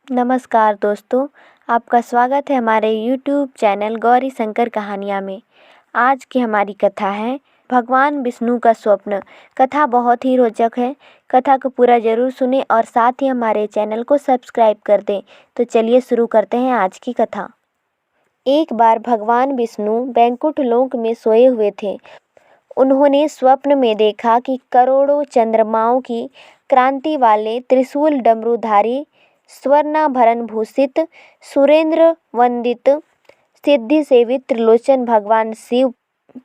नमस्कार दोस्तों, आपका स्वागत है हमारे YouTube चैनल गौरी शंकर कहानियाँ में। आज की हमारी कथा है भगवान विष्णु का स्वप्न। कथा बहुत ही रोचक है। कथा को पूरा ज़रूर सुनें और साथ ही हमारे चैनल को सब्सक्राइब कर दें। तो चलिए शुरू करते हैं आज की कथा। एक बार भगवान विष्णु बैकुंठ लोक में सोए हुए थे। उन्होंने स्वप्न में देखा कि करोड़ों चंद्रमाओं की क्रांति वाले त्रिशूल डमरूधारी स्वर्णाभरण भूषित सुरेंद्र वंदित सिद्धि सेवित त्रिलोचन भगवान शिव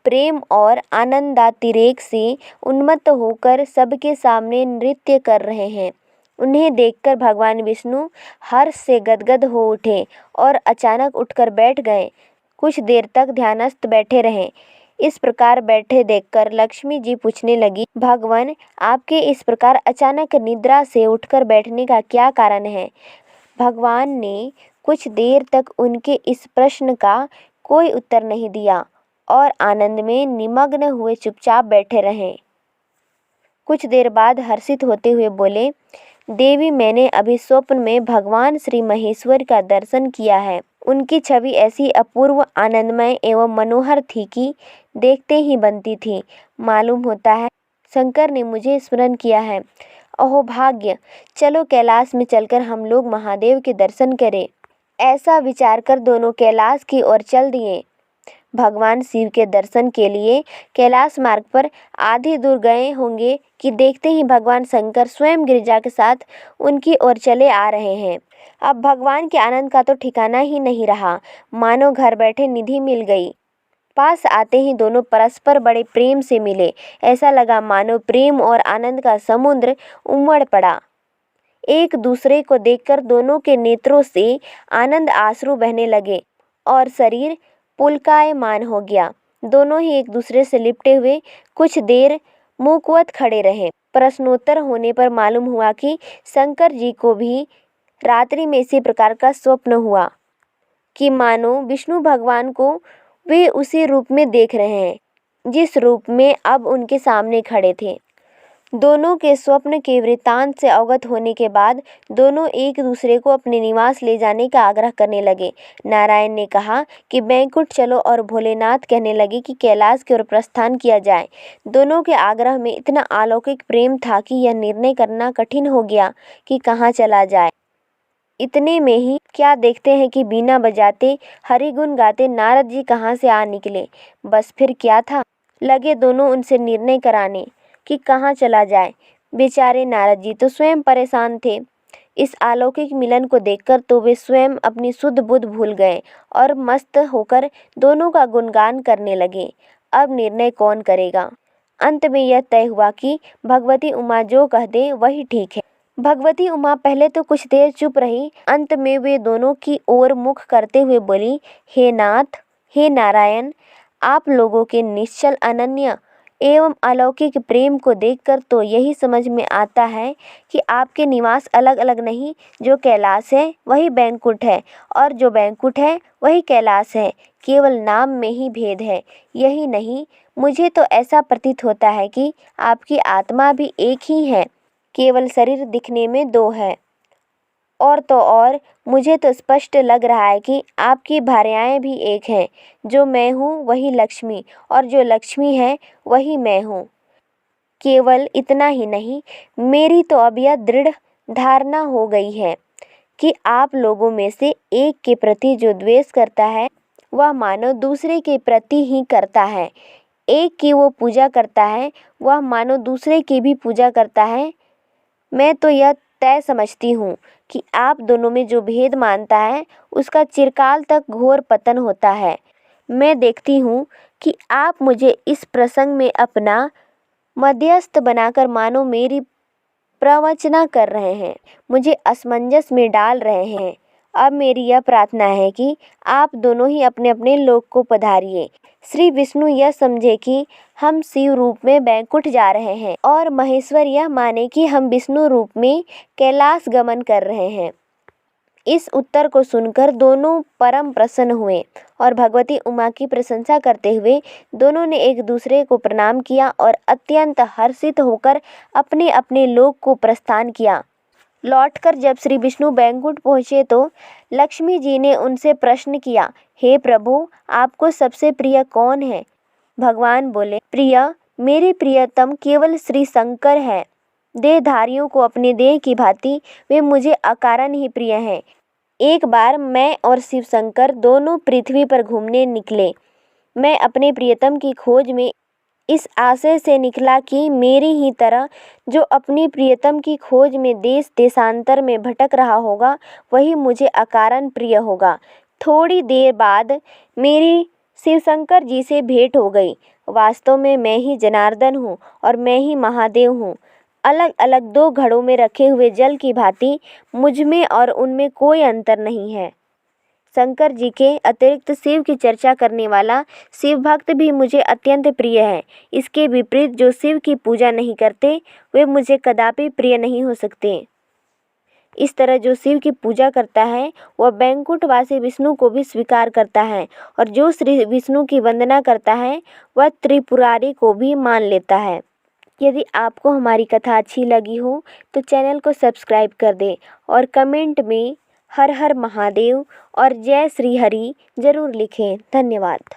प्रेम और आनंदातिरेक से उन्मत्त होकर सबके सामने नृत्य कर रहे हैं। उन्हें देखकर भगवान विष्णु हर्ष से गदगद हो उठे और अचानक उठकर बैठ गए। कुछ देर तक ध्यानस्थ बैठे रहे। इस प्रकार बैठे देखकर लक्ष्मी जी पूछने लगी, भगवान, आपके इस प्रकार अचानक निद्रा से उठकर बैठने का क्या कारण है? भगवान ने कुछ देर तक उनके इस प्रश्न का कोई उत्तर नहीं दिया और आनंद में निमग्न हुए चुपचाप बैठे रहे। कुछ देर बाद हर्षित होते हुए बोले, देवी, मैंने अभी स्वप्न में भगवान श्री महेश्वर का दर्शन किया है। उनकी छवि ऐसी अपूर्व, आनंदमय एवं मनोहर थी कि देखते ही बनती थी। मालूम होता है शंकर ने मुझे स्मरण किया है। अहो भाग्य! चलो कैलाश में चलकर हम लोग महादेव के दर्शन करें। ऐसा विचार कर दोनों कैलाश की ओर चल दिए। भगवान शिव के दर्शन के लिए कैलाश मार्ग पर आधी दूर गए होंगे कि देखते ही भगवान शंकर स्वयं गिरिजा के साथ उनकी ओर चले आ रहे हैं। अब भगवान के आनंद का तो ठिकाना ही नहीं रहा, मानो घर बैठे निधि मिल गई। पास आते ही दोनों परस्पर बड़े प्रेम से मिले। ऐसा लगा मानो प्रेम और आनंद का समुद्र उमड़ पड़ा। एक दूसरे को देखकर दोनों के नेत्रों से आनंद आंसू बहने लगे और शरीर पुलकायमान हो गया। दोनों ही एक दूसरे से लिपटे हुए कुछ देर मूकवत खड़े रहे। प्रश्नोत्तर होने पर मालूम हुआ कि शंकर जी को भी रात्रि में इसी प्रकार का स्वप्न हुआ कि मानो विष्णु भगवान को वे उसी रूप में देख रहे हैं जिस रूप में अब उनके सामने खड़े थे। दोनों के स्वप्न के वृत्तांत से अवगत होने के बाद दोनों एक दूसरे को अपने निवास ले जाने का आग्रह करने लगे। नारायण ने कहा कि बैकुंठ चलो और भोलेनाथ कहने लगे कि कैलाश की ओर प्रस्थान किया जाए। दोनों के आग्रह में इतना अलौकिक प्रेम था कि यह निर्णय करना कठिन हो गया कि कहाँ चला जाए। इतने में ही क्या देखते हैं कि बीना बजाते हरिगुण गाते नारद जी कहाँ से आ निकले। बस फिर क्या था, लगे दोनों उनसे निर्णय कराने कि कहाँ चला जाए। बेचारे नारद जी तो स्वयं परेशान थे। इस अलौकिक मिलन को देखकर तो वे स्वयं अपनी शुद्ध बुद्ध भूल गए और मस्त होकर दोनों का गुणगान करने लगे। अब निर्णय कौन करेगा? अंत में यह तय हुआ कि भगवती उमा जो कह दे वही ठीक है। भगवती उमा पहले तो कुछ देर चुप रही। अंत में वे दोनों की ओर मुख करते हुए बोली, हे नाथ, हे नारायण, आप लोगों के निश्चल अनन्य एवं अलौकिक प्रेम को देखकर तो यही समझ में आता है कि आपके निवास अलग अलग नहीं। जो कैलाश है वही बैकुंठ है और जो बैकुंठ है वही कैलाश है। केवल नाम में ही भेद है। यही नहीं, मुझे तो ऐसा प्रतीत होता है कि आपकी आत्मा भी एक ही है, केवल शरीर दिखने में दो है। और तो और मुझे तो स्पष्ट लग रहा है कि आपकी भार्याएं भी एक हैं। जो मैं हूँ वही लक्ष्मी और जो लक्ष्मी है वही मैं हूँ। केवल इतना ही नहीं, मेरी तो अब यह दृढ़ धारणा हो गई है कि आप लोगों में से एक के प्रति जो द्वेष करता है वह मानो दूसरे के प्रति ही करता है। एक की वो पूजा करता है वह मानो दूसरे की भी पूजा करता है। मैं तो यह तय समझती हूँ कि आप दोनों में जो भेद मानता है उसका चिरकाल तक घोर पतन होता है। मैं देखती हूँ कि आप मुझे इस प्रसंग में अपना मध्यस्थ बनाकर मानो मेरी प्रवचना कर रहे हैं, मुझे असमंजस में डाल रहे हैं। अब मेरी यह प्रार्थना है कि आप दोनों ही अपने अपने लोक को पधारिए। श्री विष्णु यह समझे कि हम शिव रूप में बैकुंठ जा रहे हैं और महेश्वर यह माने कि हम विष्णु रूप में कैलाश गमन कर रहे हैं। इस उत्तर को सुनकर दोनों परम प्रसन्न हुए और भगवती उमा की प्रशंसा करते हुए दोनों ने एक दूसरे को प्रणाम किया और अत्यंत हर्षित होकर अपने अपने लोक को प्रस्थान किया। लौटकर जब श्री विष्णु बैकुंठ पहुँचे तो लक्ष्मी जी ने उनसे प्रश्न किया, हे प्रभु, आपको सबसे प्रिय कौन है? भगवान बोले, प्रिय, मेरे प्रियतम केवल श्री शंकर है। देहधारियों को अपने देह की भांति वे मुझे अकारण ही प्रिय हैं। एक बार मैं और शिव शंकर दोनों पृथ्वी पर घूमने निकले। मैं अपने प्रियतम की खोज में इस आशय से निकला कि मेरी ही तरह जो अपनी प्रियतम की खोज में देश देशांतर में भटक रहा होगा, वही मुझे अकारण प्रिय होगा। थोड़ी देर बाद मेरी शिवशंकर जी से भेंट हो गई। वास्तव में मैं ही जनार्दन हूँ और मैं ही महादेव हूँ। अलग अलग दो घड़ों में रखे हुए जल की भांति मुझ में और उनमें कोई अंतर नहीं है। शंकर जी के अतिरिक्त शिव की चर्चा करने वाला शिव भक्त भी मुझे अत्यंत प्रिय है। इसके विपरीत जो शिव की पूजा नहीं करते, वे मुझे कदापि प्रिय नहीं हो सकते। इस तरह जो शिव की पूजा करता है वह बैकुंठवासी विष्णु को भी स्वीकार करता है, और जो श्री विष्णु की वंदना करता है वह त्रिपुरारी को भी मान लेता है। यदि आपको हमारी कथा अच्छी लगी हो तो चैनल को सब्सक्राइब कर दें और कमेंट में हर हर महादेव और जय श्री हरि जरूर लिखें। धन्यवाद।